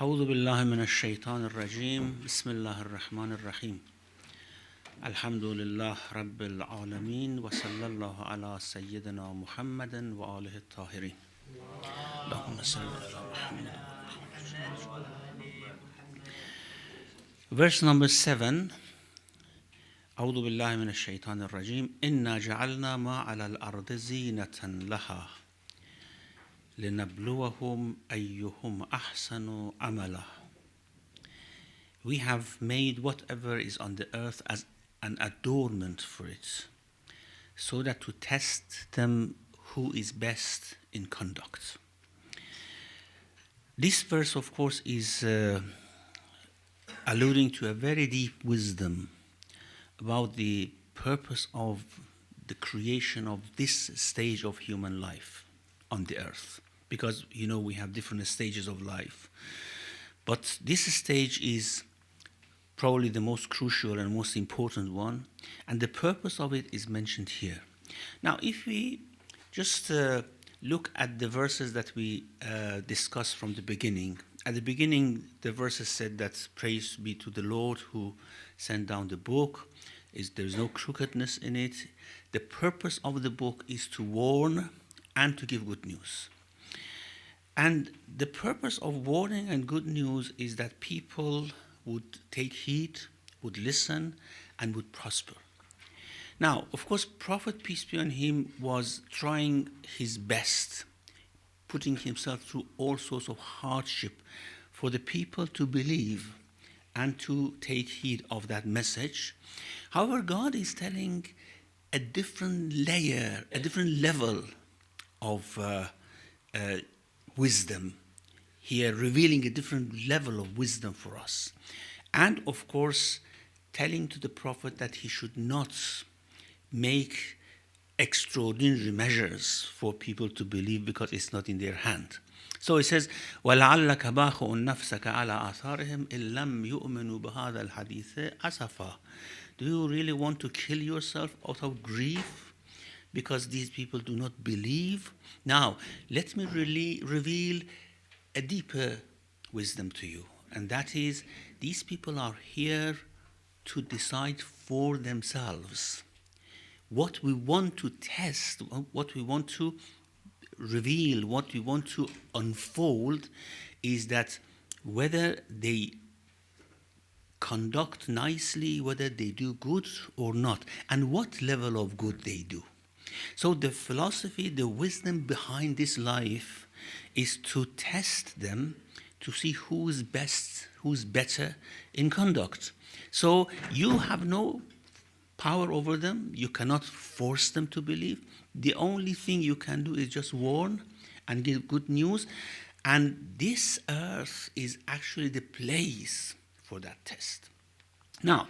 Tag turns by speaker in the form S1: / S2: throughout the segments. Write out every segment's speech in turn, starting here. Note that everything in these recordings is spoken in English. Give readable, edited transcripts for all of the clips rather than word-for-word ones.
S1: أعوذ بالله من الشيطان الرجيم بسم الله الرحمن الرحيم الحمد لله رب العالمين وصلى الله على سيدنا محمد وآله الطاهرين اللهم صل على محمد. Verse number 7. أعوذ بالله من الشيطان الرجيم إنا جعلنا ما على الأرض زينة لها لنبلوهم أيهم أحسن عملا. We have made whatever is on the earth as an adornment for it, so that to test them who is best in conduct. This verse, of course, is alluding to a very deep wisdom about the purpose of the creation of this stage of human life on the earth. Because, we have different stages of life. But this stage is probably the most crucial and most important one, and the purpose of it is mentioned here. Now, if we just look at the verses that we discussed from the beginning, at the beginning the verses said that praise be to the Lord who sent down the book, there's no crookedness in it. The purpose of the book is to warn and to give good news. And the purpose of warning and good news is that people would take heed, would listen, and would prosper. Now, of course, Prophet, peace be on him, was trying his best, putting himself through all sorts of hardship for the people to believe and to take heed of that message. However, God is telling a different layer, a different level of wisdom here, revealing a different level of wisdom for us. And of course, telling to the Prophet that he should not make extraordinary measures for people to believe because it's not in their hand. So it says, وَلَعَلَّكَ بَاخِعٌ نَفْسَكَ عَلَىٰ آثَارِهِمْ إِن لَّمْ يُؤْمِنُوا بِهَٰذَا الْحَدِيثِ أَسَفًا. Do you really want to kill yourself out of grief because these people do not believe? Now, let me really reveal a deeper wisdom to you, and that is, these people are here to decide for themselves. What we want to test, what we want to reveal, what we want to unfold is that whether they conduct nicely, whether they do good or not, and what level of good they do. So the philosophy, the wisdom behind this life is to test them to see who's best, who's better in conduct. So you have no power over them. You cannot force them to believe. The only thing you can do is just warn and give good news. And this earth is actually the place for that test. Now,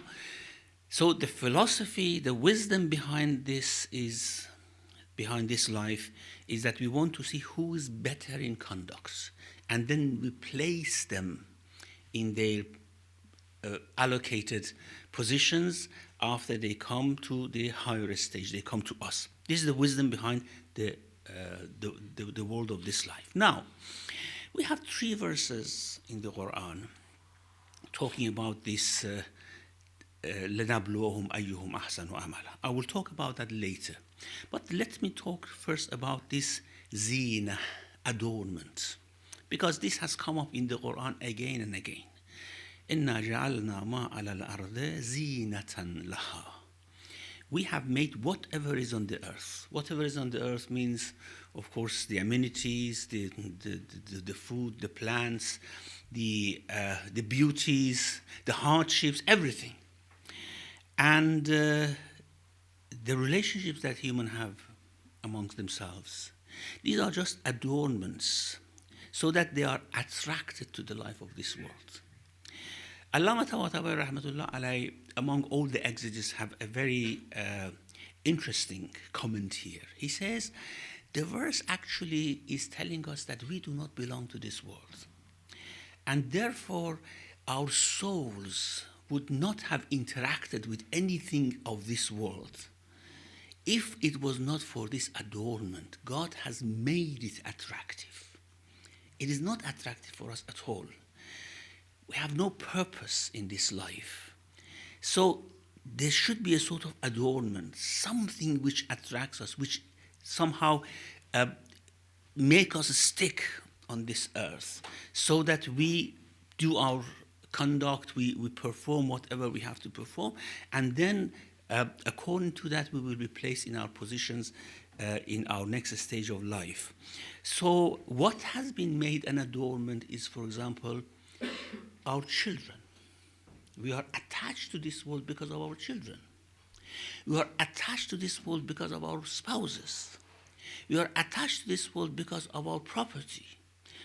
S1: so the philosophy, the wisdom behind this life is that we want to see who is better in conduct, and then we place them in their allocated positions after they come to the higher stage, they come to us. This is the wisdom behind the world of this life. Now, we have 3 verses in the Quran talking about this لَنَبْلُوَهُمْ أَيُّهُمْ أَحْسَنُ عَمَلًا. I will talk about that later. But let me talk first about this zina, adornment, because this has come up in the Quran again and again. إِنَّا جَعَلْنَا مَا عَلَى الْأَرْضِ زِينَةً لَهَا. We have made whatever is on the earth. Whatever is on the earth means, of course, the amenities, the food, the plants, the beauties, the hardships, everything. And the relationships that humans have amongst themselves. These are just adornments so that they are attracted to the life of this world. Allama Tawatabai Rahmatullah Alay, among all the exegetes, have a very interesting comment here. He says, the verse actually is telling us that we do not belong to this world. And therefore, our souls would not have interacted with anything of this world if it was not for this adornment. God has made it attractive. It is not attractive for us at all. We have no purpose in this life. So there should be a sort of adornment, something which attracts us, which somehow make us stick on this earth, so that we do our conduct, we perform whatever we have to perform, and then according to that we will be placed in our positions in our next stage of life. So what has been made an adornment is, for example, our children. We are attached to this world because of our children. We are attached to this world because of our spouses. We are attached to this world because of our property.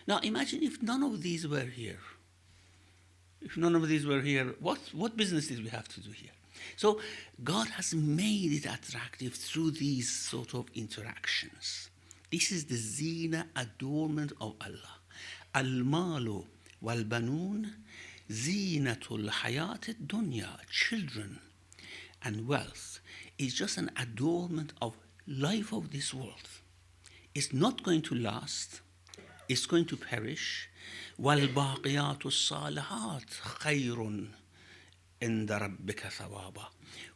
S1: Now imagine if none of these were here. If none of these were here, what business did we have to do here? So God has made it attractive through these sort of interactions. This is the zina, adornment of Allah. Al-malu wal-banun zinatul hayat dunya. Children and wealth is just an adornment of life of this world. It's not going to last. It's going to perish. وَالْبَاقِيَاتُ الصَّالِحَاتُ خَيْرٌ عِنْدَ رَبِّكَ ثَوَابًا.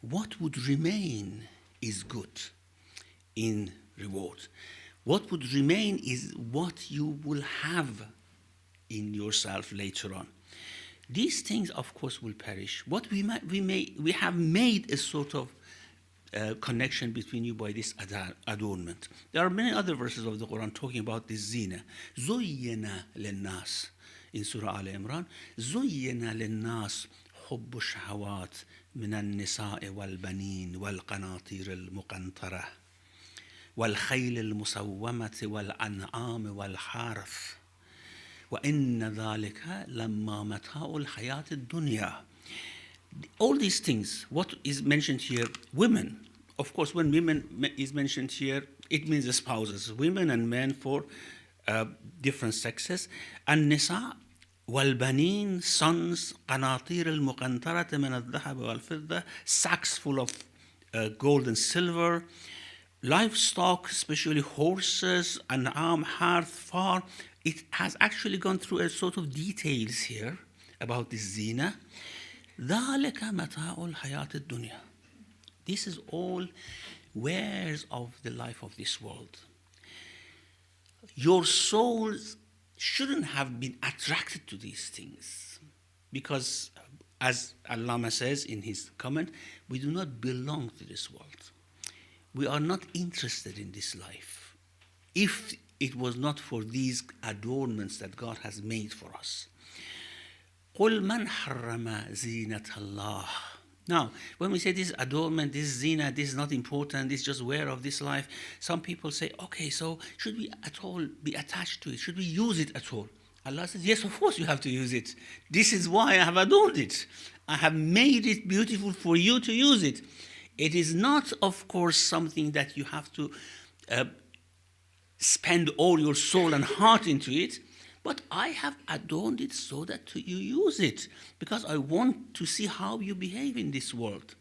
S1: What would remain is good in reward. What would remain is what you will have in yourself later on. These things, of course, will perish. What we have made a sort of connection between you by this adornment. There are many other verses of the Quran talking about this zina. زُيِّنَ لِلنَّاسِ in Surah Al-Imran. زُيِّنَ لِلنَّاسِ حُبُّ الشَّهَوَاتِ مِنَ النِّسَاءِ وَالْبَنِينَ وَالْقَنَاطِيرِ الْمُقَنطَرَةِ وَالْخَيْلِ الْمُسَوَّمَةِ وَالْأَنْعَامِ وَالْحَرْثِ وَإِنَّ ذَلِكَ لَمَّا مَتَاعُ الْحَيَاةِ الدُّنْيَا. All these things, what is mentioned here, women. Of course, when women is mentioned here, it means the spouses, women and men for different sexes. And nisa, والبنين, sons, قناطير المقنطرة من الذهب والفضة, sacks full of gold and silver, livestock, especially horses, an'am, hearth, farm. It has actually gone through a sort of details here about this zina. ذَلِكَ مَتَاعُ الْحَيَاةِ الدُّنْيَا. This is all wares of the life of this world. Your souls shouldn't have been attracted to these things, because as Allama says in his comment, we do not belong to this world. We are not interested in this life, if it was not for these adornments that God has made for us. قُلْ مَنْ حَرَّمَ زِينَةَ اللَّهِ. Now, when we say this adornment, this zina, this is not important, this is just wear of this life, some people say, okay, so should we at all be attached to it? Should we use it at all? Allah says, yes, of course you have to use it. This is why I have adorned it. I have made it beautiful for you to use it. It is not, of course, something that you have to spend all your soul and heart into it. But I have adorned it so that you use it, because I want to see how you behave in this world.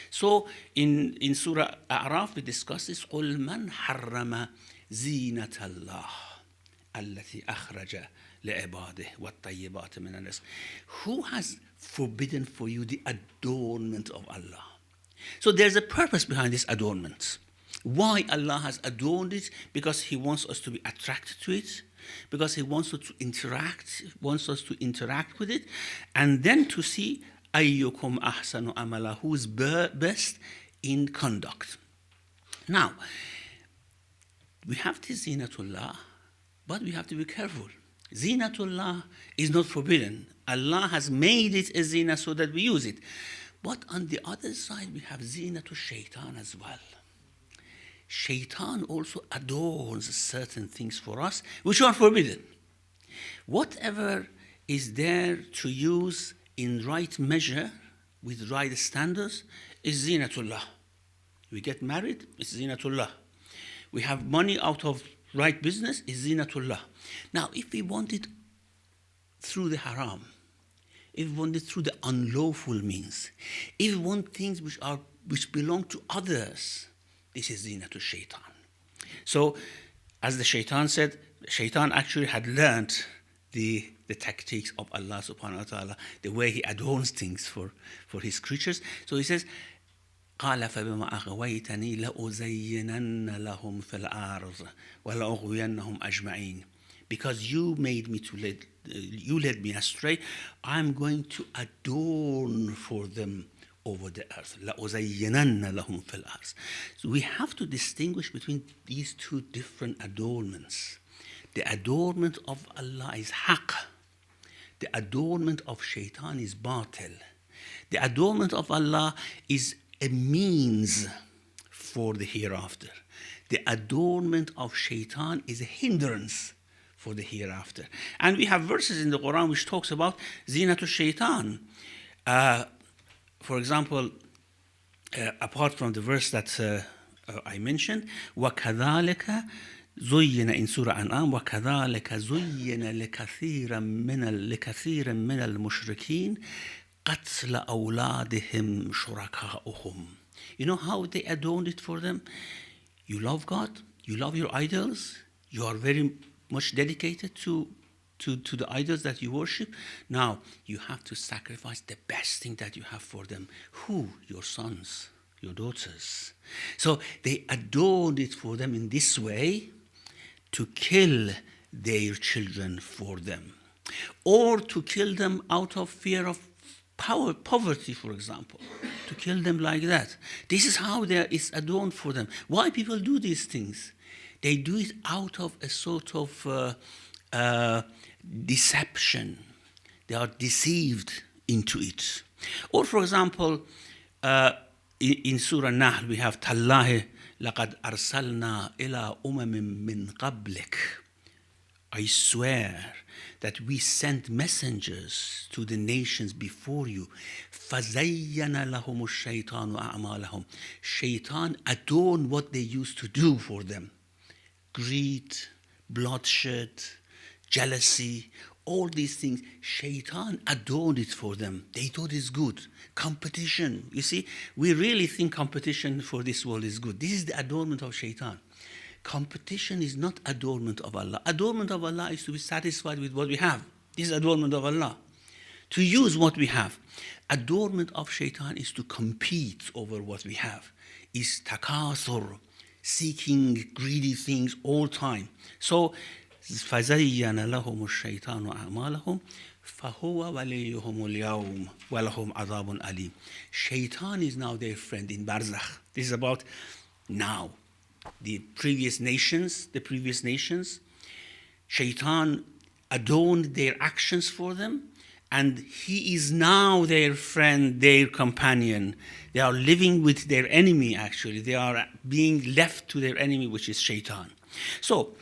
S1: So in Surah A'raf we discuss this. قُلْ مَنْ حَرَّمَ زِينَةَ اللَّهِ الَّتِي أَخْرَجَ لِعِبَادِهِ وَالطَّيِّبَاتِ مِنَ الرِّزْقِ. Who has forbidden for you the adornment of Allah? So there's a purpose behind this adornment. Why Allah has adorned it? Because He wants us to be attracted to it, because He wants us to interact with it, and then to see أَيُّكُمْ أَحْسَنُ أَمَلًا, who is best in conduct. Now, we have this zinatullah, but we have to be careful. Zinatullah is not forbidden. Allah has made it a zina so that we use it. But on the other side, we have zinatul shaitan as well. Shaitan also adorns certain things for us which are forbidden. Whatever is there to use in right measure, with right standards, is zinatullah. We get married, it's zinatullah. We have money out of right business, is zinatullah. Now, if we want it through the haram, if we want it through the unlawful means, if we want things which belong to others, this is zinatul shaitan. So, as the shaitan said, shaitan actually had learned the the tactics of Allah subhanahu wa ta'ala, the way He adorns things for His creatures. So He says, قال فبما أغويتني لأزينن لهم في الأرض ولأغوينهم أجمعين. Because you made me you led me astray, I'm going to adorn for them over the earth. لأزينن لهم في الأرض. So we have to distinguish between these two different adornments. The adornment of Allah is haqq. The adornment of shaitan is batil. The adornment of Allah is a means for the hereafter. The adornment of shaitan is a hindrance for the hereafter. And we have verses in the Quran which talks about zinatul shaitan. For example, apart from the verse that I mentioned, وَكَذَلِكَ زُيِّنَ in Surah An'am, وَكَذَلِكَ زُيِّنَ لِكَثِيرٍ مِّنَ الْمُشْرِكِينَ قَتْلَ أَوْلَادِهِمْ شُرَكَاؤُهُم. You know how they adorned it for them? You love God, you love your idols, you are very much dedicated to the idols that you worship. Now, you have to sacrifice the best thing that you have for them. Who? Your sons, your daughters. So they adorned it for them in this way, to kill their children for them, or to kill them out of fear of poverty, for example, to kill them like that. This is how it's adorned for them. Why people do these things? They do it out of a sort of deception. They are deceived into it. Or, for example, in Surah Nahl, we have تَاللَّهِ لَقَدْ أَرْسَلْنَا إِلَىٰ أُمَمٍ مِّن قَبْلِكَ. I swear that we sent messengers to the nations before you. فَزَيَّنَ لَهُمُ الشَّيْطَانُ أَعْمَالَهُم. Shaitan adorned what they used to do for them. Greed, bloodshed, jealousy, all these things, shaitan adorned it for them. They thought it's good. Competition. You see, we really think competition for this world is good. This is the adornment of shaitan. Competition is not adornment of Allah. Adornment of Allah is to be satisfied with what we have. This is adornment of Allah. To use what we have. Adornment of shaitan is to compete over what we have. Is takathur, seeking greedy things all time. So, فَزَيَّنَ لَهُمُ الشَّيْطَانُ أَعْمَالَهُمْ فَهُوَ وَلِيُّهُمُ الْيَوْمِ وَلَهُمْ عَذَابٌ أَلِيمٌ. Shaitan is now their friend in barzakh. This is about now. The previous nations, shaitan adorned their actions for them, and he is now their friend, their companion. They are living with their enemy, actually. They are being left to their enemy, which is shaitan. So,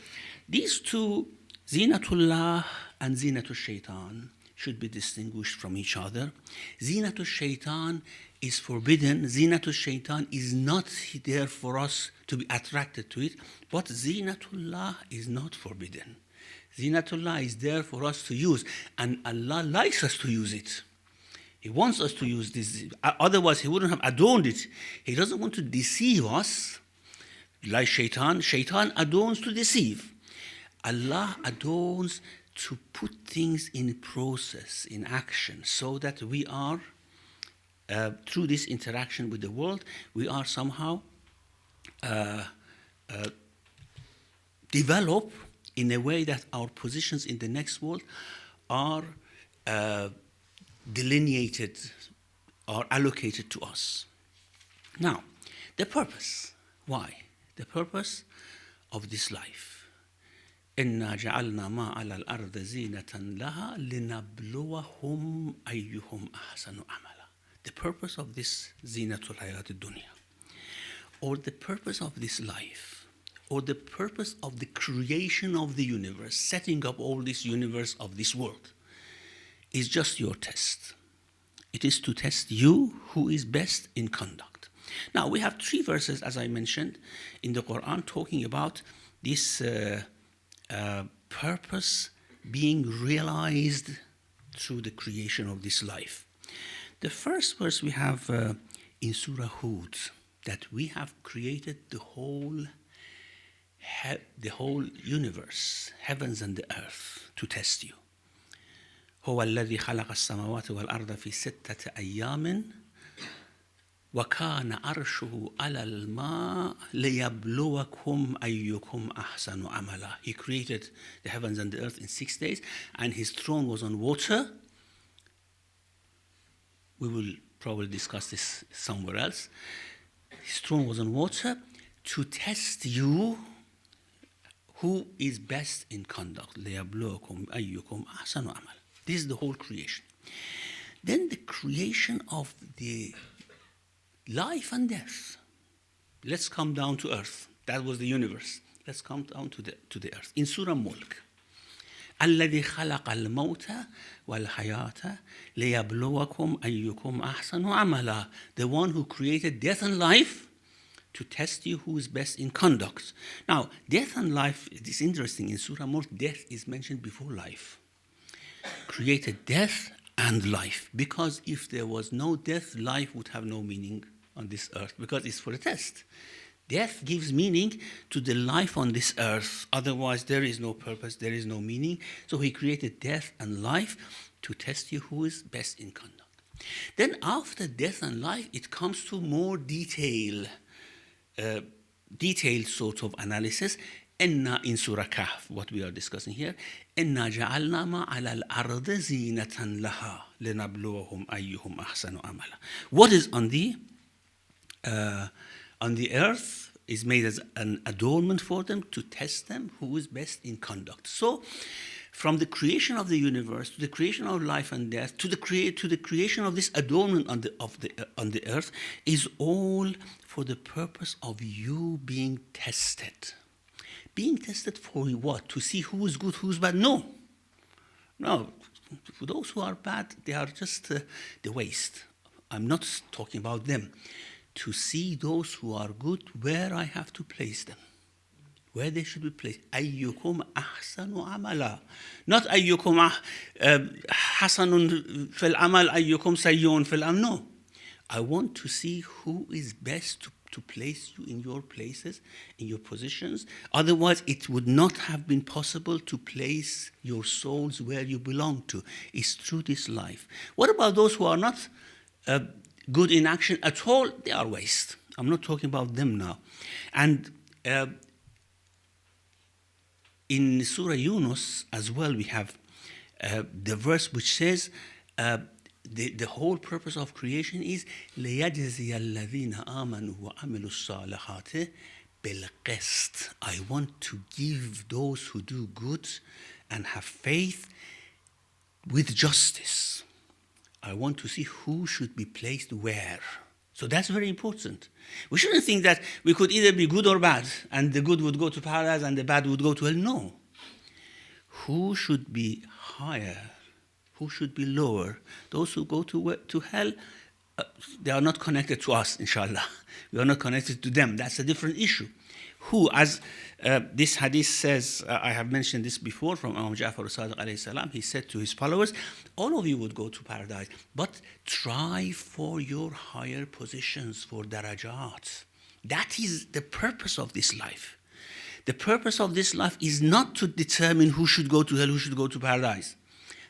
S1: these two, zinatullah and zinatul shaitan, should be distinguished from each other. Zinatul shaitan is forbidden. Zinatul shaitan is not there for us to be attracted to it, but zinatullah is not forbidden. Zinatullah is there for us to use, and Allah likes us to use it. He wants us to use this. Otherwise, He wouldn't have adorned it. He doesn't want to deceive us like shaitan. Shaitan adorns to deceive. Allah adorns to put things in process, in action, so that we are, through this interaction with the world, we are somehow develop in a way that our positions in the next world are delineated or allocated to us. Now, the purpose. Why? The purpose of this life. إِنَّا جَعَلْنَا مَا عَلَى الْأَرْضِ زِينَةً لَهَا لِنَبْلُوَهُمْ أَيُّهُمْ أَحْسَنُ عَمَلًا. The purpose of this zinatul hayat dunya, or the purpose of this life, or the purpose of the creation of the universe, setting up all this universe of this world, is just your test. It is to test you who is best in conduct. Now, we have 3 verses, as I mentioned, in the Quran talking about this purpose being realized through the creation of this life. The first verse we have in Surah Hud, that we have created the whole universe, heavens and the earth, to test you. هو الذي خلق السماوات والأرض في 6 أيام وكان عرشه على الماء ليبلوكم أيكم أحسن عملا. He created the heavens and the earth in 6 days, and his throne was on water. We will probably discuss this somewhere else. His throne was on water to test you who is best in conduct. ليبلوكم أيكم أحسن عملا. This is the whole creation. Then the creation of the life and death. Let's come down to earth. That was the universe. Let's come down to the earth. In Surah Mulk, الذي خلق الموت والحياة ليبلوكم أيكم أحسن عملا. The one who created death and life to test you who is best in conduct. Now, death and life, it is interesting. In Surah Mulk, death is mentioned before life. Created death and life. Because if there was no death, life would have no meaning on this earth, because it's for a test. Death gives meaning to the life on this earth. Otherwise, there is no purpose, there is no meaning. So he created death and life to test you who is best in conduct. Then after death and life, it comes to more detailed sort of analysis. In Surah Kahf, what we are discussing here, إِنَّا جَعَلْنَا مَا عَلَى الْأَرْضِ زِينَةً لَهَا لِنَبْلُوَهُمْ أَيُّهُمْ أَحْسَنُ عَمَلًا. What is on the earth is made as an adornment for them to test them who is best in conduct. So, from the creation of the universe to the creation of life and death to the creation of this adornment on the earth is all for the purpose of you being tested. Being tested for what? To see who is good, who is bad? No. For those who are bad, they are just the waste. I'm not talking about them. To see those who are good, where I have to place them, where they should be placed. أيكم أحسن عملا. Not أيكم حسن في العمل أيكم سيء في العمل. No. I want to see who is best to place you in your places, in your positions. Otherwise, it would not have been possible to place your souls where you belong to. It's through this life. What about those who are not good in action at all? They are waste. I'm not talking about them now. And in Surah Yunus as well, we have the verse which says, the whole purpose of creation is لِيَجْزِيَ الَّذِينَ آمَنُوا وَعَمِلُوا الصَّالِحَاتِ بِالْقِسْطِ. I want to give those who do good and have faith with justice. I want to see who should be placed where. So that's very important. We shouldn't think that we could either be good or bad, and the good would go to paradise and the bad would go to hell. No. Who should be higher? Who should be lower? Those who go to hell, they are not connected to us, inshallah. We are not connected to them. That's a different issue. Who, as this hadith says, I have mentioned this before from Imam Ja'far as-Sadiq alayhi salam, he said to his followers, all of you would go to paradise, but try for your higher positions, for darajat. That is the purpose of this life. The purpose of this life is not to determine who should go to hell, who should go to paradise.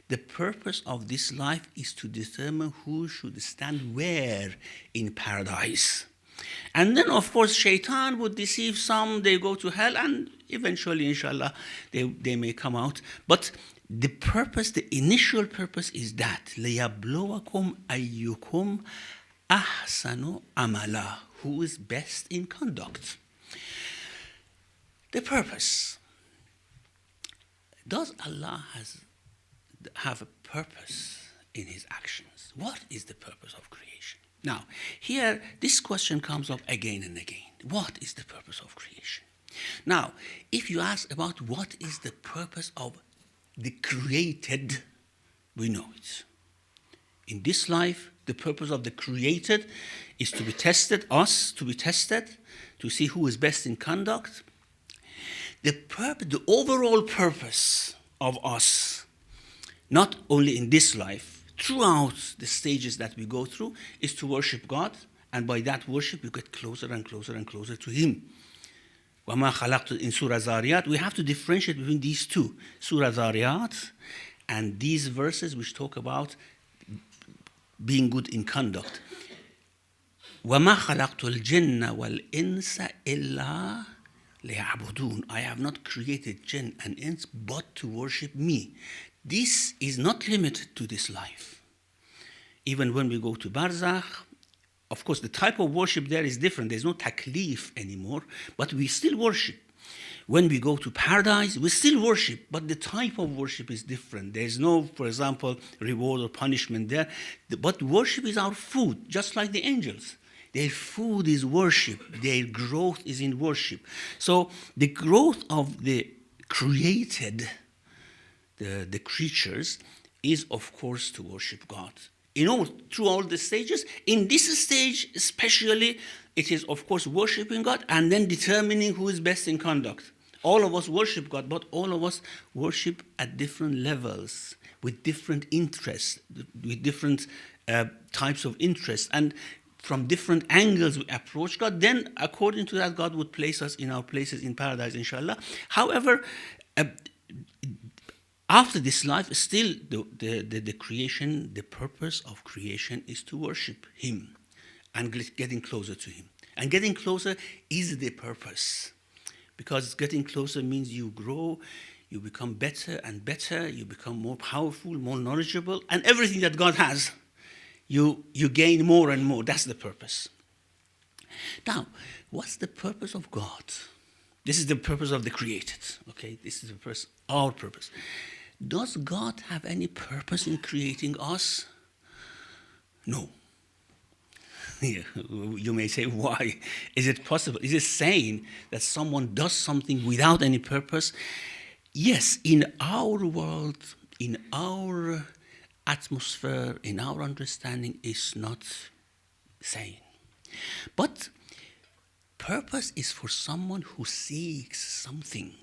S1: The purpose of this life is to determine who should stand where in paradise. And then, of course, shaitan would deceive some, they go to hell, and eventually, inshallah, they may come out. But the purpose, the initial purpose is that, لِيَبْلُوَكُمْ أَيُّكُمْ أَحْسَنُ عَمَلًا, who is best in conduct. The purpose. Does Allah have a purpose in his actions? What is the purpose of creation? Now, here, this question comes up again and again. What is the purpose of creation? Now, if you ask about what is the purpose of the created, we know it. In this life, the purpose of the created is to be tested, us to be tested, to see who is best in conduct. The overall purpose of us, not only in this life, throughout the stages that we go through, is to worship God, and by that worship you get closer and closer and closer to Him. وَمَا خَلَقْتُ in Surah Zariyat, we have to differentiate between these two. Surah Zariyat and these verses which talk about being good in conduct. وَمَا خَلَقْتُ الْجِنَّ وَالْإِنسَ إِلَّا لِيَعْبُدُونَ. I have not created jinn and ins but to worship me. This is not limited to this life. Even when we go to Barzakh, of course, the type of worship there is different. There's no taklif anymore, but we still worship. When we go to paradise, we still worship, but the type of worship is different. There's no, for example, reward or punishment there. But worship is our food, just like the angels. Their food is worship. Their growth is in worship. So the growth of the created, the creatures, is, of course, to worship God. Through all the stages, in this stage especially, it is, of course, worshiping God and then determining who is best in conduct. All of us worship God, but all of us worship at different levels, with different interests, with different types of interests. And from different angles we approach God. Then, according to that, God would place us in our places in paradise, inshallah. However, after this life, still the creation, the purpose of creation is to worship Him and getting closer to Him. And getting closer is the purpose. Because getting closer means you grow, you become better and better, you become more powerful, more knowledgeable, and everything that God has, you gain more and more. That's the purpose. Now, what's the purpose of God? This is the purpose of the created, okay? This is the purpose, our purpose. Does God have any purpose in creating us? No. You may say, why? Is it possible? Is it saying that someone does something without any purpose? Yes, in our world, in our atmosphere, in our understanding, is not saying. But purpose is for someone who seeks something,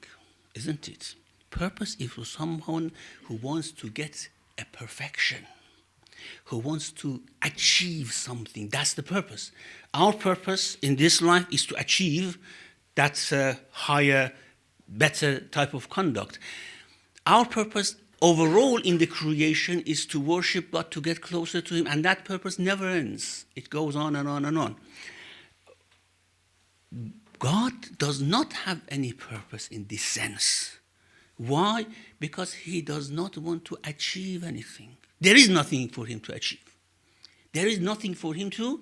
S1: isn't it? Purpose is for someone who wants to get a perfection, who wants to achieve something. That's the purpose. Our purpose in this life is to achieve that higher, better type of conduct. Our purpose overall in the creation is to worship God, to get closer to Him, and that purpose never ends. It goes on and on and on. God does not have any purpose in this sense. Why? Because He does not want to achieve anything. There is nothing for Him to achieve. There is nothing for Him to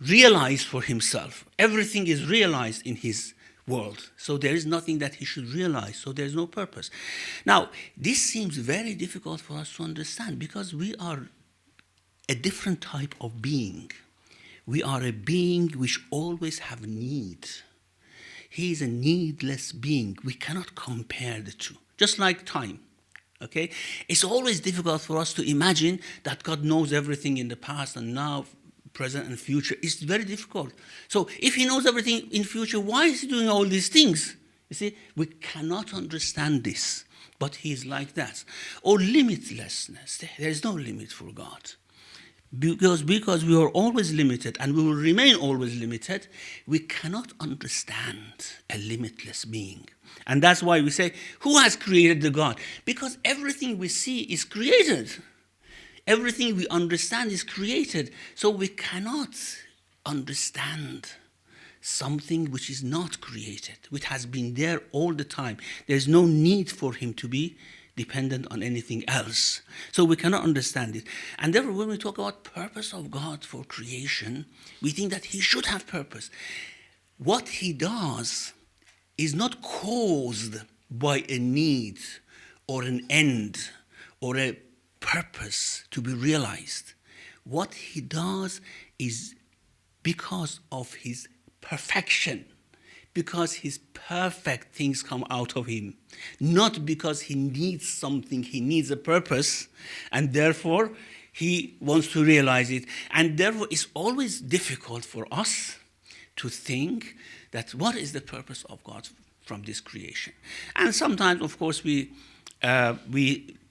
S1: realize for Himself. Everything is realized in His world. So there is nothing that He should realize. So there is no purpose. Now, this seems very difficult for us to understand because we are a different type of being. We are a being which always have need. He is a needless being. We cannot compare the two. Just like time. Okay? It's always difficult for us to imagine that God knows everything in the past and now, present and future. It's very difficult. So if He knows everything in future, why is He doing all these things? You see, we cannot understand this, but He is like that. Or limitlessness. There is no limit for God. Because we are always limited and we will remain always limited, we cannot understand a limitless being. And that's why we say, who has created the God? Because everything we see is created. Everything we understand is created. So we cannot understand something which is not created, which has been there all the time. There's no need for Him to be dependent on anything else. So we cannot understand it. And therefore, when we talk about purpose of God for creation, we think that He should have purpose. What He does is not caused by a need or an end or a purpose to be realized. What He does is because of His perfection, because His perfect things come out of Him, not because He needs something, He needs a purpose, and therefore He wants to realize it. And therefore it's always difficult for us to think that what is the purpose of God from this creation. And sometimes, of course, we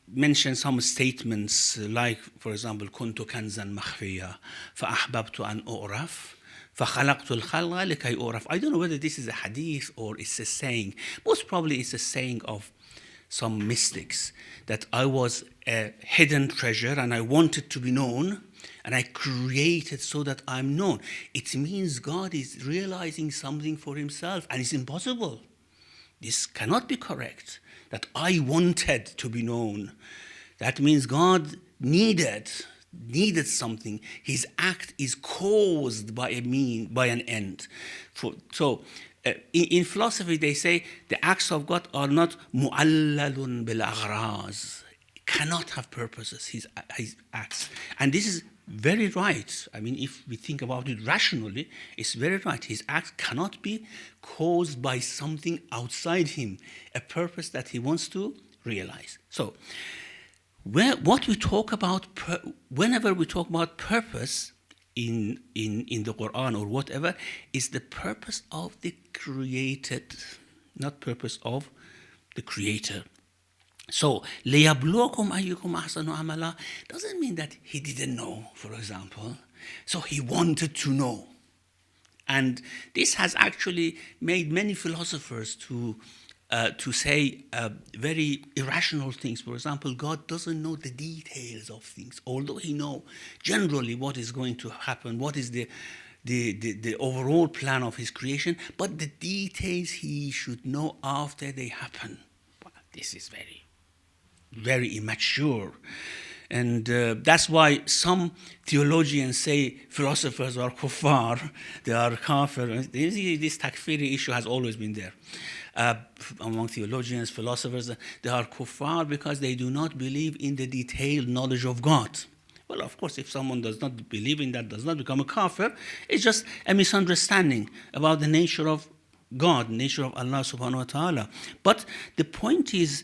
S1: mention some statements like, for example, كنت كنزا مخفيا فأحببت أن أعرف فخلقت الخلق لكي أعرف. I don't know whether this is a hadith or it's a saying. Most probably it's a saying of some mystics, that I was a hidden treasure and I wanted to be known, and I created so that I'm known. It means God is realizing something for himself, and it's impossible. This cannot be correct, that I wanted to be known. That means God needed something. His act is caused by an end. In philosophy, they say the acts of God are not mu'allalun bil aghraz. Cannot have purposes, his acts. And this is very right. I mean, if we think about it rationally, it's very right. His acts cannot be caused by something outside him, a purpose that he wants to realize. So, what we talk about, whenever we talk about purpose in the Quran or whatever, is the purpose of the created, not purpose of the creator. So, لِيَبْلُوَكُمْ أَيُّكُمْ أَحْسَنُ عَمَلًا doesn't mean that he didn't know, for example. So he wanted to know. And this has actually made many philosophers to say very irrational things. For example, God doesn't know the details of things, although he knows generally what is going to happen, what is the overall plan of his creation, but the details he should know after they happen. Well, this is very immature. And that's why some theologians say philosophers are kuffar, they are kafir. This takfiri issue has always been there. Among theologians, philosophers, they are kuffar because they do not believe in the detailed knowledge of God. Well, of course, if someone does not believe in that, does not become a kafir, it's just a misunderstanding about the nature of God, nature of Allah subhanahu wa ta'ala. But the point is,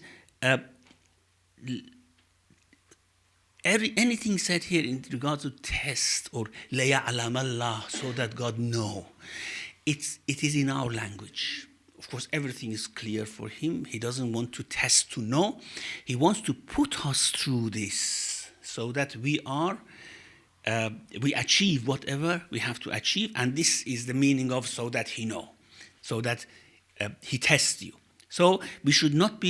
S1: anything said here in regards to test or لَيَعْلَمَ اللَّهُ, so that God know, it is in our language. Of course, everything is clear for him. He doesn't want to test to know. He wants to put us through this so that we achieve whatever we have to achieve. And this is the meaning of so that he know, so that he tests you. So we should not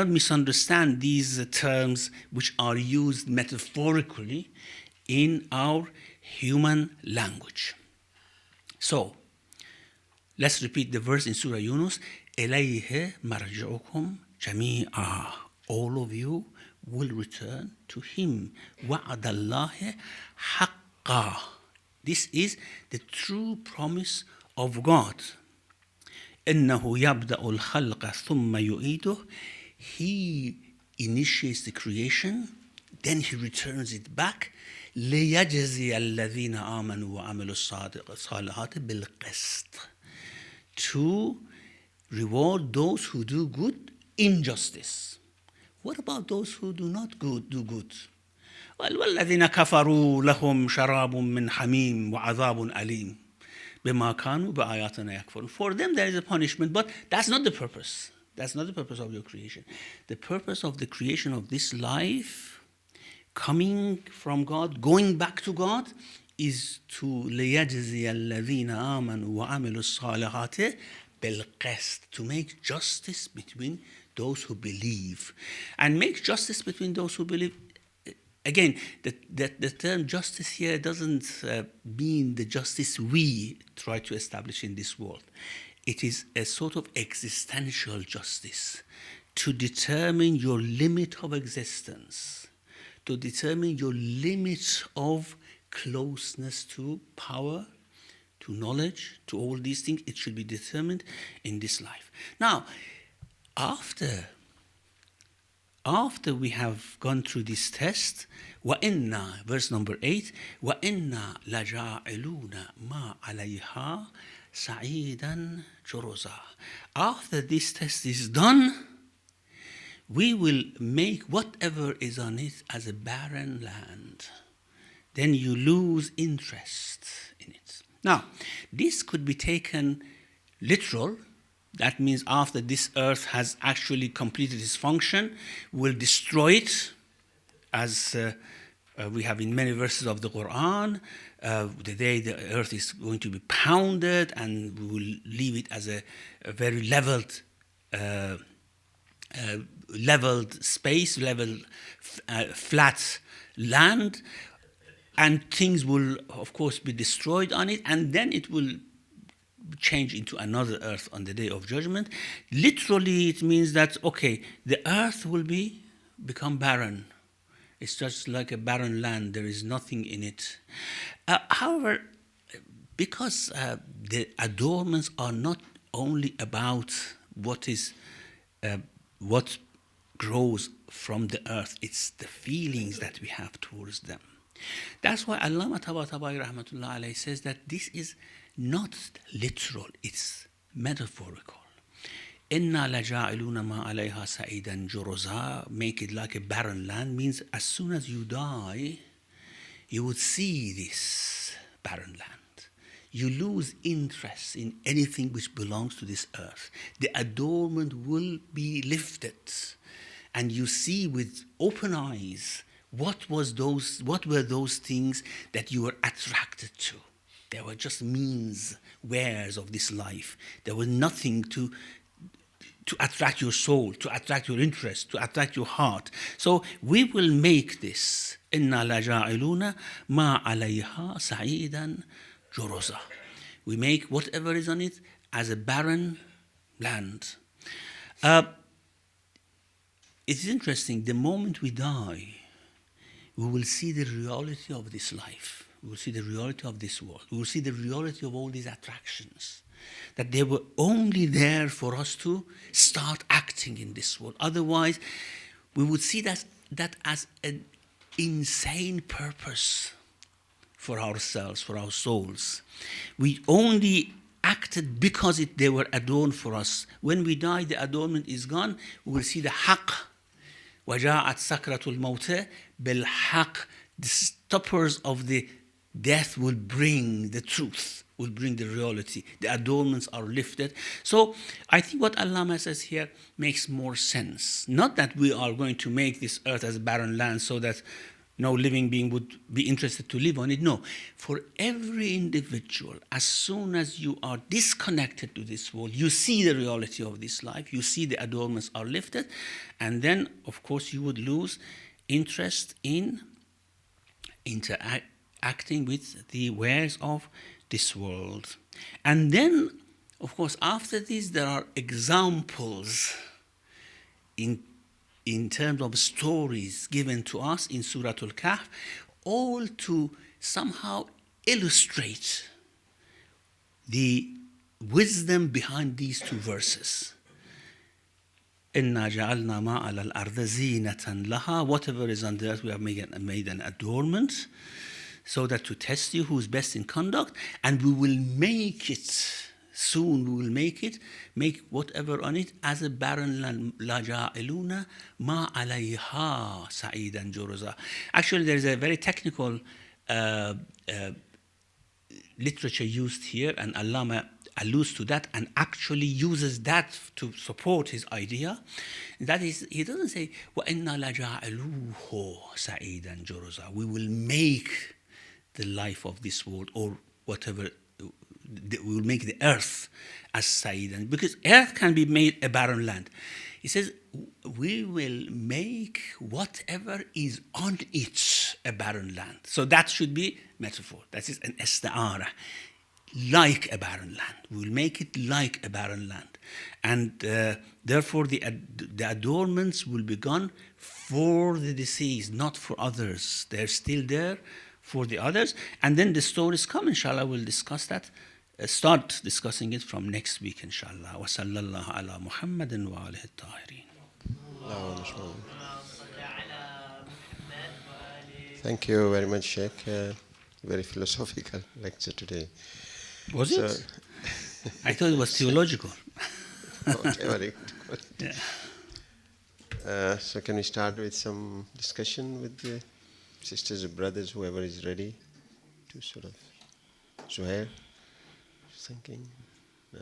S1: misunderstand these terms which are used metaphorically in our human language. So, let's repeat the verse in Surah Yunus. إِلَيْهِ مَرْجِعُكُمْ جَمِيعًا. All of you will return to him. وَعْدَ اللَّهِ حَقًّا. This is the true promise of God. إِنَّهُ يَبْدَأُ الْخَلْقَ ثُمَّ يُعِيدُهُ. He initiates the creation, then he returns it back. لِيَجْزِيَ الَّذِينَ آمَنُوا وَعَمِلُوا الصَّالِحَاتِ بِالْقِسْطِ. To reward those who do good in justice. What about those who do not do good? Well, وَالَّذِينَ كَفَرُوا لَهُمْ شَرَابٌ مِّنْ حَمِيمٍ وَعَذَابٌ أَلِيمٌ بِمَا كَانُوا بِآيَاتِنَا يَكْفُرُونَ. For them there is a punishment, but that's not the purpose. That's not the purpose of your creation. The purpose of the creation of this life, coming from God, going back to God, is to لِيَجْزِيَ الَّذِينَ آمَنُوا وَعَمِلُوا الصَّالِحَاتِ بِالْقِسْطِ. To make justice between those who believe. And make justice between those who believe. Again, the term justice here doesn't mean the justice we try to establish in this world. It is a sort of existential justice to determine your limit of existence, to determine your limit of closeness to power, to knowledge, to all these things. It should be determined in this life. Now, after we have gone through this test, وَإِنَّا, verse number 8, وَإِنَّا لَجَاعِلُونَ مَا عَلَيْهَا سَعِيدًا جُرُزًا. After this test is done, we will make whatever is on it as a barren land. Then you lose interest in it. Now, this could be taken literal. That means after this earth has actually completed its function, we'll destroy it, as we have in many verses of the Quran. The day the earth is going to be pounded, and we will leave it as a very leveled leveled space, flat land, and things will, of course, be destroyed on it, and then it will change into another earth on the day of judgment. Literally, it means that, okay, the earth will become barren. It's just like a barren land. There is nothing in it. However, because the adornments are not only about what grows from the earth, it's the feelings that we have towards them. That's why Allama Tabatabai Rahmatullah alayhi says that this is not literal, it's metaphorical. Inna laja'iluna ma alayha sa'idan juruza, make it like a barren land, means as soon as you die, you would see this barren land. You lose interest in anything which belongs to this earth. The adornment will be lifted, and you see with open eyes what were those things that you were attracted to. They were just means, wares of this life. There was nothing to attract your soul, to attract your interest, to attract your heart. So we will make this. Inna laja'iluna ma alayha sa'idan juruza. We make whatever is on it as a barren land. It's interesting, the moment we die, we will see the reality of this life. We will see the reality of this world. We will see the reality of all these attractions. That they were only there for us to start acting in this world. Otherwise, we would see that as an insane purpose for ourselves, for our souls. We only acted because they were adorned for us. When we die, the adornment is gone. We will see the haqq. وَجَاءَتْ سَكْرَةُ الْمَوْتِ بِالْحَقِّ. The stoppers of the death will bring the truth, will bring the reality. The adornments are lifted. So I think what Allama says here makes more sense. Not that we are going to make this earth as a barren land so that no living being would be interested to live on it. No. For every individual, as soon as you are disconnected to this world, you see the reality of this life, you see the adornments are lifted, and then, of course, you would lose interest in interacting with the wares of this world. And then, of course, after this, there are examples in terms of stories given to us in Surah Al-Kahf, all to somehow illustrate the wisdom behind these two verses. إِنَّا جَعَلْنَا مَا عَلَى الْأَرْضِ زِينَةً لَهَا. Whatever is on the earth, we have made an adornment, so that to test you who is best in conduct, and we will make it, soon we will make whatever on it as a barren land. La ja'iluna ma alayha sa'idan juruza. Actually, there is a very technical literature used here, and Allama alludes to that and actually uses that to support his idea. That is, he doesn't say, وَإِنَّا لَجَعَلُوهُ سَعِيدًا جُرُزًا. We will make the life of this world, or whatever, we will make the earth as Sa'idan, because earth can be made a barren land. He says, we will make whatever is on it a barren land. So that should be metaphor. That is an ista'ara. Like a barren land. We will make it like a barren land. And therefore the adornments will be gone for the deceased, not for others. They're still there for the others. And then the stories come, inshallah, we'll discuss that. Start discussing it from next week, inshallah. Wa sallallahu ala Muhammadin wa alihi at-tahirin.
S2: Thank you very much, Shaykh. Very philosophical lecture today.
S1: Was it? I thought it was theological.
S2: Whatever it was.
S1: Yeah.
S2: So can we start with some discussion with the sisters or brothers, whoever is ready to sort of... Zuhair? Thinking? No?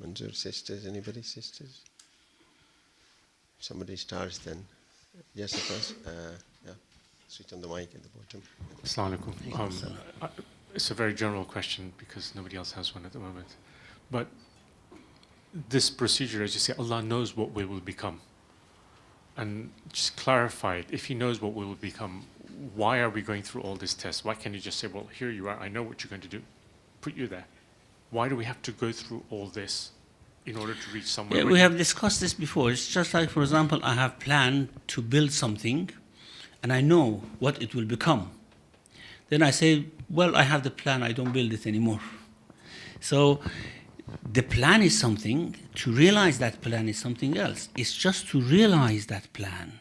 S2: Manzoor, sisters? Anybody, sisters? Somebody starts then. Yes, of course. Yeah. Switch on the mic at the bottom.
S3: Assalamu alaikum. It's a very general question because nobody else has one at the moment. But this procedure, as you say, Allah knows what we will become. and just clarify it. If he knows what we will become, why are we going through all this test? Why can't he just say, well, here you are, I know what you're going to do, put you there? Why do we have to go through all this in order to reach somewhere?
S1: Yeah, we have discussed this before. It's just like, for example, I have planned to build something and I know what it will become. Then I say, well, I have the plan, I don't build it anymore. So the plan is something, to realize that plan is something else. It's just to realize that plan.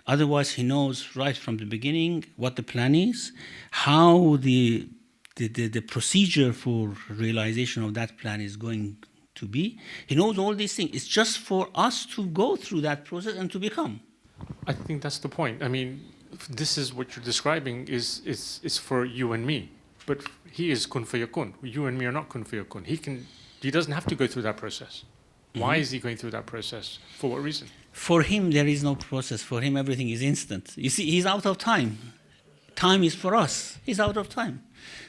S1: Otherwise, he knows right from the beginning what the plan is, how the procedure for realization of that plan is going to be. He knows all these things. It's just for us to go through that process and to become.
S3: I think that's the point. I mean, this is what you're describing is for you and me. But he is kun fayakun. You and me are not kun fayakun. He doesn't have to go through that process. Why is he going through that process? For what reason?
S1: For him, there is no process. For him, everything is instant. You see, he's out of time. Time is for us. He's out of time.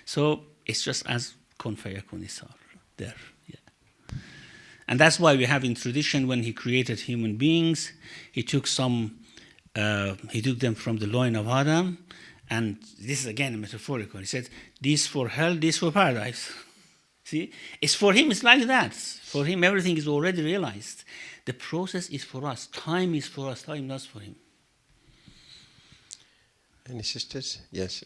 S1: So it's just as kun fayakun is there. Yeah. And that's why we have in tradition, when he created human beings, he took them from the loin of Adam, and this is again metaphorical. He said, this for hell, this for paradise. See, it's for him, it's like that. For him, everything is already realized. The process is for us. Time is for us. Time not for him.
S2: Any sisters? Yes.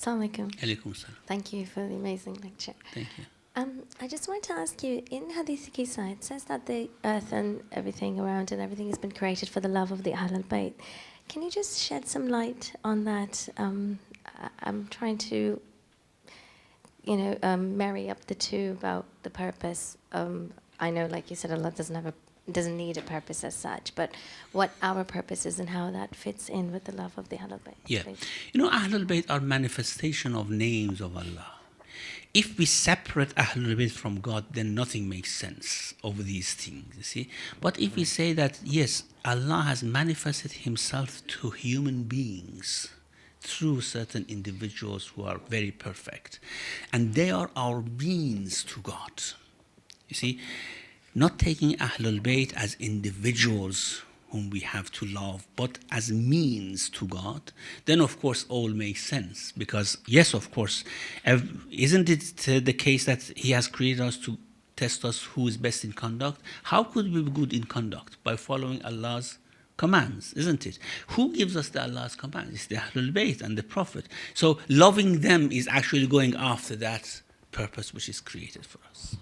S4: Assalamu alaikum.
S1: Alaikum salam.
S4: Thank you for the amazing lecture.
S1: Thank you.
S4: I just want to ask you, in Hadith Qissa, it says that the earth and everything around it, everything has been created for the love of the Ahlul Bayt. Can you just shed some light on that? I'm trying to, marry up the two about the purpose. I know, like you said, Allah doesn't need a purpose as such, but what our purpose is and how that fits in with the love of the Ahlul Bayt.
S1: Yeah.
S4: Please.
S1: Ahlul Bayt are manifestation of names of Allah. If we separate Ahlul Bayt from God, then nothing makes sense over these things, you see. But if we say that, yes, Allah has manifested himself to human beings through certain individuals who are very perfect, and they are our means to God. You see, not taking Ahlul Bayt as individuals whom we have to love, but as means to God, then of course all makes sense. Because yes, of course, isn't it the case that he has created us to test us who is best in conduct? How could we be good in conduct? By following Allah's commands, isn't it? Who gives us the Allah's commands? It's the Ahlul Bayt and the Prophet. So loving them is actually going after that purpose which is created for us.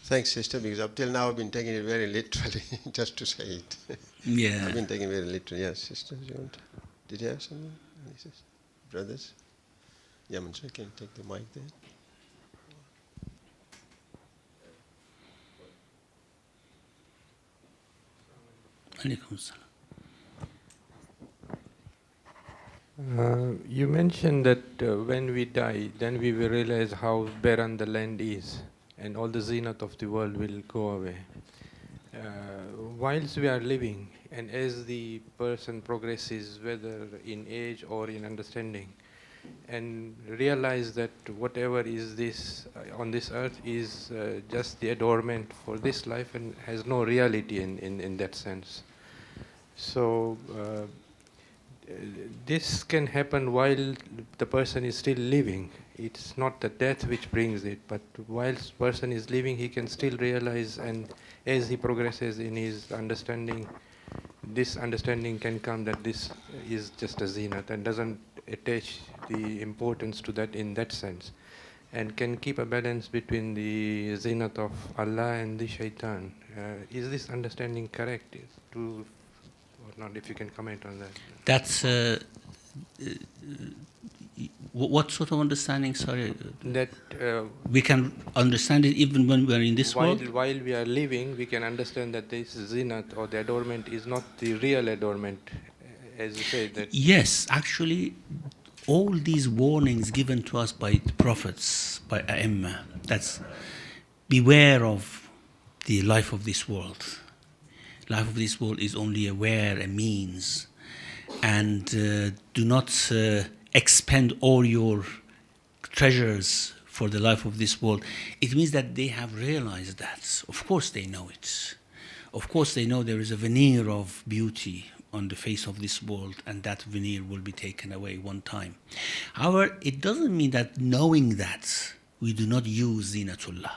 S2: Thanks, sister, because up till now I've been taking it very literally, just to say it.
S1: Yeah.
S2: I've been taking it very literally. Yes, sisters, did you have something? Any sisters? Brothers? Yeah, Mansoor, can you take the mic there?
S1: Alaikum salam.
S5: You mentioned that when we die, then we will realize how barren the land is, and all the zenith of the world will go away. Whilst we are living, and as the person progresses, whether in age or in understanding, and realize that whatever is this on this earth is just the adornment for this life and has no reality in that sense. So this can happen while the person is still living. It's not the death which brings it, but whilst person is living, he can still realize, and as he progresses in his understanding, this understanding can come that this is just a zenith and doesn't attach the importance to that in that sense, and can keep a balance between the zenith of Allah and the shaitan. Is this understanding correct? Or not? If you can comment on that.
S1: That's what sort of understanding? Sorry.
S5: That
S1: we can understand it even when we are in this world.
S5: While we are living, we can understand that this zenith or the adornment is not the real adornment, as you say. That
S1: yes, actually, all these warnings given to us by the prophets, by A'imma, that's beware of the life of this world. Life of this world is only a means, and do not expend all your treasures for the life of this world, it means that they have realized that. Of course they know it. Of course they know there is a veneer of beauty on the face of this world, and that veneer will be taken away one time. However, it doesn't mean that knowing that we do not use zinatullah.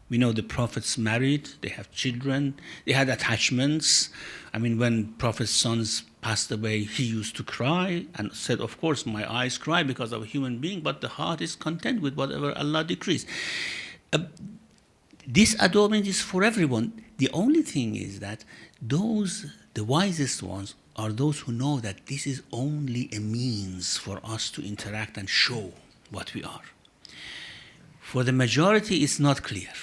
S1: We know the prophets married, they have children, they had attachments. I mean, when Prophet's sons passed away, he used to cry and said, of course, my eyes cry because of a human being, but the heart is content with whatever Allah decrees. This adornment is for everyone. The only thing is that the wisest ones, are those who know that this is only a means for us to interact and show what we are. For the majority, it's not clear.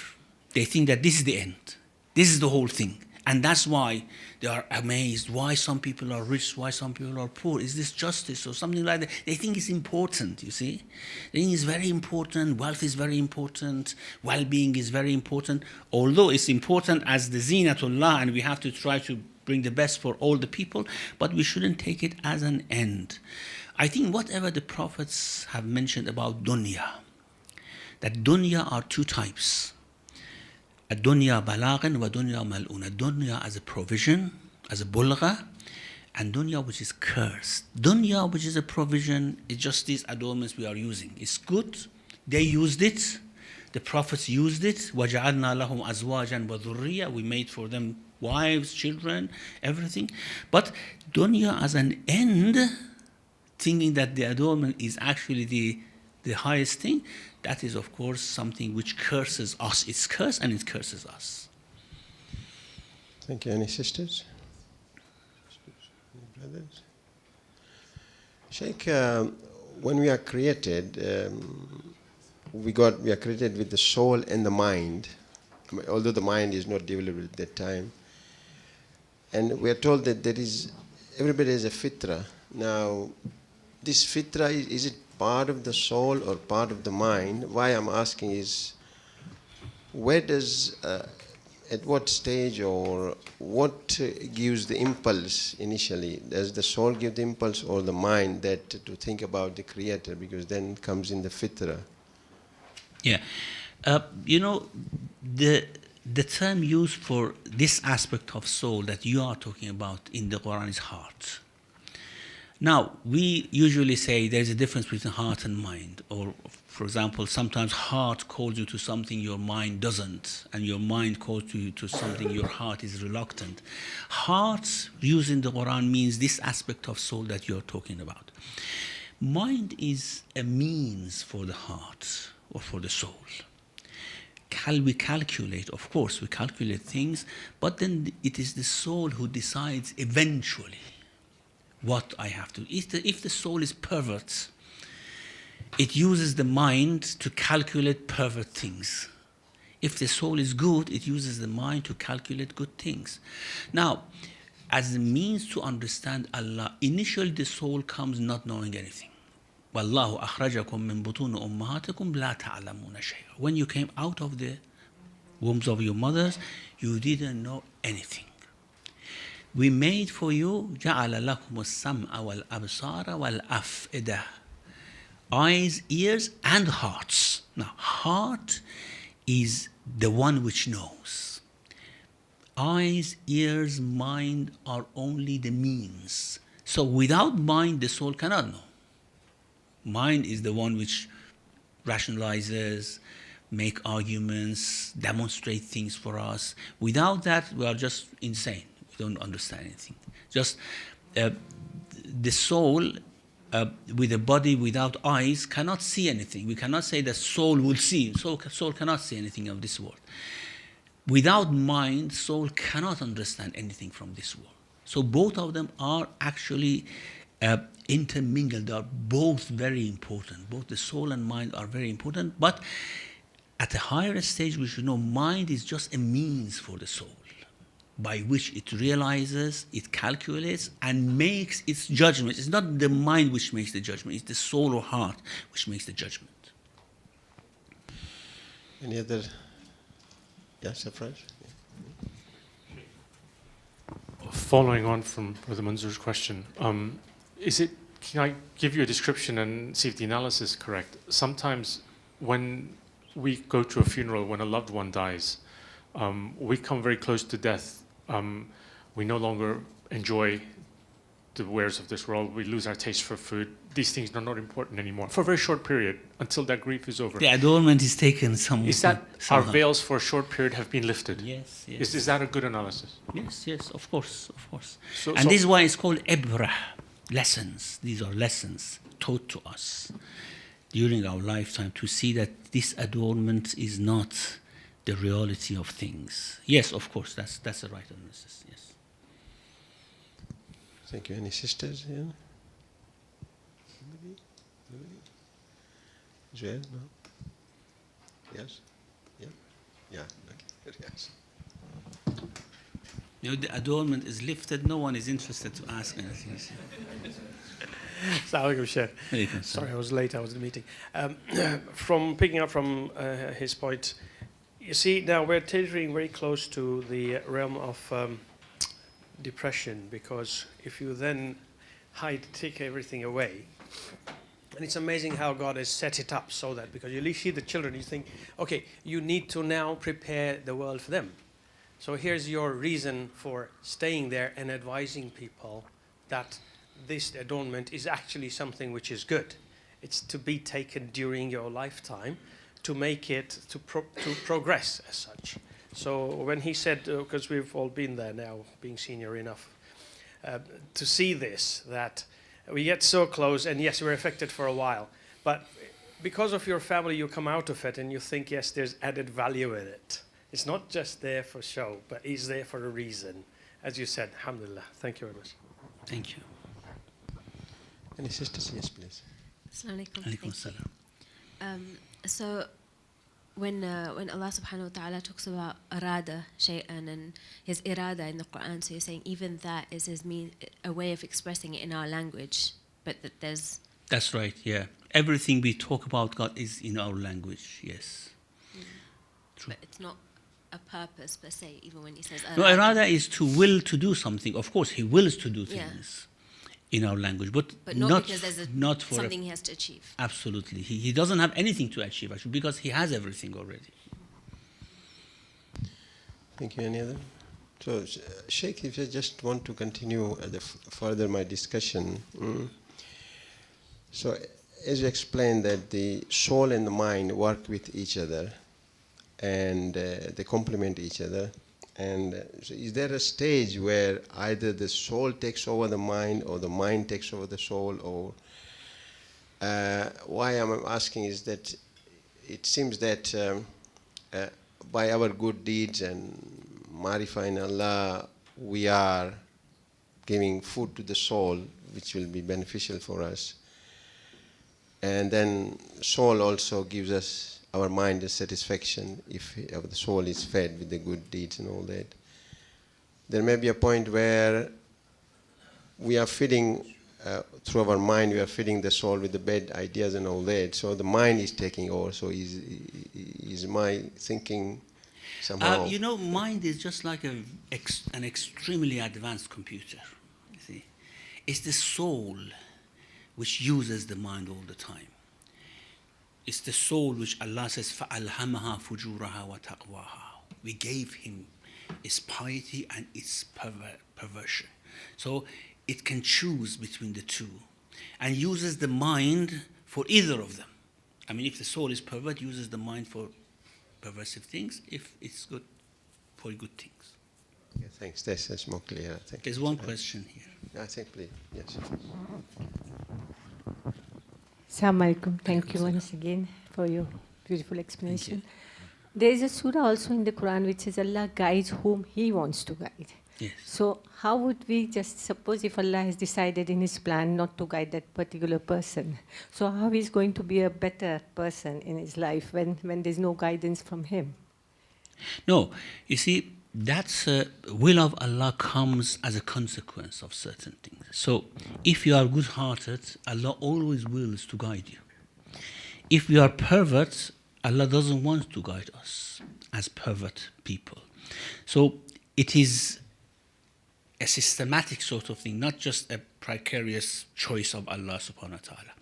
S1: They think that this is the end. This is the whole thing. And that's why they are amazed why some people are rich, why some people are poor. Is this justice or something like that? They think it's important, you see. They think it's very important, wealth is very important, well-being is very important. Although it's important as the zinatullah, and we have to try to bring the best for all the people, but we shouldn't take it as an end. I think whatever the prophets have mentioned about dunya, that dunya are two types. A dunya balaghan wa dunya mal'una. Dunya as a provision, as a bulgha, and dunya which is cursed. Dunya which is a provision is just these adornments we are using. It's good. They used it. The prophets used it. وَجَعَلْنَا لَهُمْ أَزْوَاجًا وَذُرِّيَّةً. We made for them wives, children, everything. But dunya as an end, thinking that the adornment is actually the highest thing, that is of course something which curses us. It's cursed and it curses us.
S2: Thank you. Any sisters? Any brothers? Shaykh, when we are created, we are created with the soul and the mind, although the mind is not developed at that time. And we are told that everybody has a fitra. Now, this fitra, is it part of the soul or part of the mind? Why I'm asking is, where does, at what stage or what gives the impulse initially? Does the soul give the impulse or the mind that to think about the Creator? Because then it comes in the fitra.
S1: Yeah. The term used for this aspect of soul that you are talking about in the Quran is heart. Now, we usually say there's a difference between heart and mind. Or, for example, sometimes heart calls you to something your mind doesn't, and your mind calls you to something your heart is reluctant. Heart, used in the Quran, means this aspect of soul that you're talking about. Mind is a means for the heart or for the soul. We calculate, of course, we calculate things, but then it is the soul who decides eventually what I have to. If the soul is pervert, it uses the mind to calculate pervert things. If the soul is good, it uses the mind to calculate good things. Now, as a means to understand Allah, initially the soul comes not knowing anything. وَاللَّهُ أَخْرَجَكُم مِّن بُطُونِ أُمَّهَاتِكُمْ لَا تَعْلَمُونَ شَيْئًا. When you came out of the wombs of your mothers, you didn't know anything. We made for you جَعَلَ لَكُمُ السَّمْعَ وَالْأَبْصَارَ وَالْأَفْئِدَةَ. Eyes, ears, and hearts. Now, heart is the one which knows. Eyes, ears, mind are only the means. So without mind, the soul cannot know. Mind is the one which rationalizes, make arguments, demonstrate things for us. Without that, we are just insane. We don't understand anything. Just the soul with a body without eyes cannot see anything. We cannot say that soul will see. Soul cannot see anything of this world. Without mind, soul cannot understand anything from this world. So both of them are actually intermingled. They are both very important. Both the soul and mind are very important. But at a higher stage, we should know mind is just a means for the soul, by which it realizes, it calculates, and makes its judgment. It's not the mind which makes the judgment, it's the soul or heart which makes the judgment.
S2: Any other? Yes, Afraj?
S3: Following on from Brother Manzoor's question, is it Can I give you a description and see if the analysis is correct? Sometimes when we go to a funeral, when a loved one dies, we come very close to death. We no longer enjoy the wares of this world. We lose our taste for food. These things are not important anymore for a very short period until that grief is over.
S1: The adornment is taken some.
S3: Is that our
S1: somehow.
S3: veils for a short period have been lifted?
S1: Yes, yes.
S3: Is that a good analysis?
S1: Yes, of course, of course.
S3: So-
S1: And
S3: so-
S1: this is why it's called ibrah, lessons. These are lessons taught to us during our lifetime to see that this adornment is not the reality of things. Yes, of course, that's the right analysis, yes.
S2: Thank you. Any sisters here? Joel? No? Yes? Yeah? Yeah, okay. Yes.
S1: You know, the adornment is lifted, no one is interested to ask anything.
S6: Assalamu alaikum, Shaykh.
S1: Alaikum
S6: Sorry,
S1: salam.
S6: I was late. I was in a meeting. From picking up from his point, you see, now we're teetering very close to the realm of depression, because if you then take everything away, and it's amazing how God has set it up so that, because you see the children, you think, okay, you need to now prepare the world for them. So here's your reason for staying there and advising people that this adornment is actually something which is good. It's to be taken during your lifetime to make it, to progress as such. So when he said, because we've all been there now, being senior enough, to see this, that we get so close, and yes, we're affected for a while, but because of your family, you come out of it and you think, yes, there's added value in it. It's not just there for show, but it's there for a reason. As you said, alhamdulillah. Thank you very much.
S1: Thank you.
S2: Any sisters? Yes, please.
S7: Assalamu alaikum.
S1: Alaikum
S7: Thank you.
S1: salam.
S7: So when Allah subhanahu wa ta'ala talks about arada shay'an and his irada in the Quran, so you're saying even that is a way of expressing it in our language, but that there's...
S1: That's right, yeah. Everything we talk about God is in our language, yes. True.
S7: But it's not a purpose per se, even when he says
S1: No, irada is to will to do something. Of course, he wills to do
S7: Yeah.
S1: things in our language, but
S7: not because there's
S1: not for
S7: something he has to achieve.
S1: Absolutely. He doesn't have anything to achieve, actually, because he has everything already.
S2: Thank you. Any other? So, Shaykh, if I just want to continue further my discussion. So, as you explained that the soul and the mind work with each other, and they complement each other. And so is there a stage where either the soul takes over the mind or the mind takes over the soul? Or why I'm asking is that it seems that by our good deeds and marifying Allah, we are giving food to the soul, which will be beneficial for us. And then soul also gives us our mind is satisfaction if the soul is fed with the good deeds and all that. There may be a point where we are feeding, through our mind, we are feeding the soul with the bad ideas and all that. So the mind is taking over. So is my thinking somehow...
S1: You know, mind is just like an extremely advanced computer. You see, it's the soul which uses the mind all the time. It's the soul which Allah says, فَأَلْهَمَهَا فُجُورَهَا وَتَقْوَاهَا. We gave him its piety and its perversion. So it can choose between the two and uses the mind for either of them. I mean, if the soul is pervert, uses the mind for perversive things. If it's good, for good things.
S2: Okay, thanks. That's more clear, I think.
S1: There's one question here.
S2: I think, please. Yes.
S8: Assalamu alaikum. Thank you once again for your beautiful explanation. There is a surah also in the Quran which says Allah guides whom He wants to guide.
S1: Yes.
S8: So how would we just suppose if Allah has decided in His plan not to guide that particular person? So how is going to be a better person in his life when there's no guidance from Him?
S1: No, you see, that's will of Allah comes as a consequence of certain things. So if you are good-hearted, Allah always wills to guide you. If we are perverts, Allah doesn't want to guide us as pervert people. So it is a systematic sort of thing, not just a precarious choice of Allah subhanahu wa ta'ala.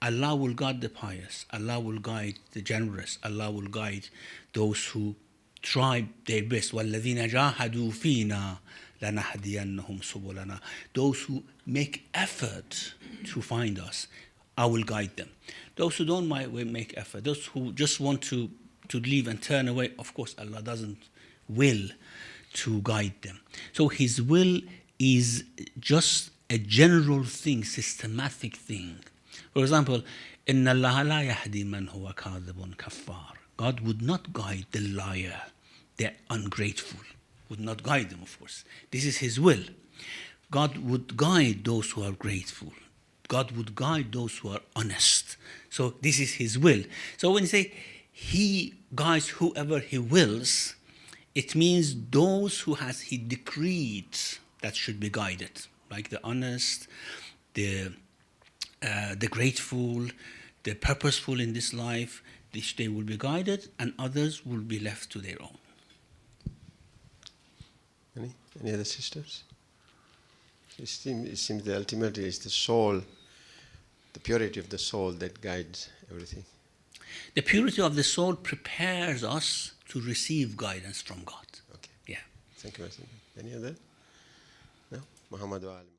S1: Allah will guide the pious, Allah will guide the generous, Allah will guide those who try their best. وَالَّذِينَ جَاهَدُوا فِينَا لَنَهْدِيَنَّهُمْ سُبُلَنَا. Those who make effort to find us, I will guide them. Those who don't make effort, those who just want to leave and turn away, of course Allah doesn't will to guide them. So His will is just a general thing, systematic thing. For example, إِنَّ اللَّهَ لَا يَهْدِي مَنْ هُوَ كَاذِبٌ كَفَّارٌ. God would not guide the liar, the ungrateful, would not guide them, of course. This is His will. God would guide those who are grateful. God would guide those who are honest. So this is His will. So when you say He guides whoever He wills, it means those who has He decreed that should be guided, like the honest, the grateful, the purposeful in this life. They will be guided, and others will be left to their own.
S2: Any other sisters? It seems that ultimately it's the soul, the purity of the soul that guides everything.
S1: The purity of the soul prepares us to receive guidance from God.
S2: Okay.
S1: Yeah.
S2: Thank you. Any other? No? Muhammad wa alim.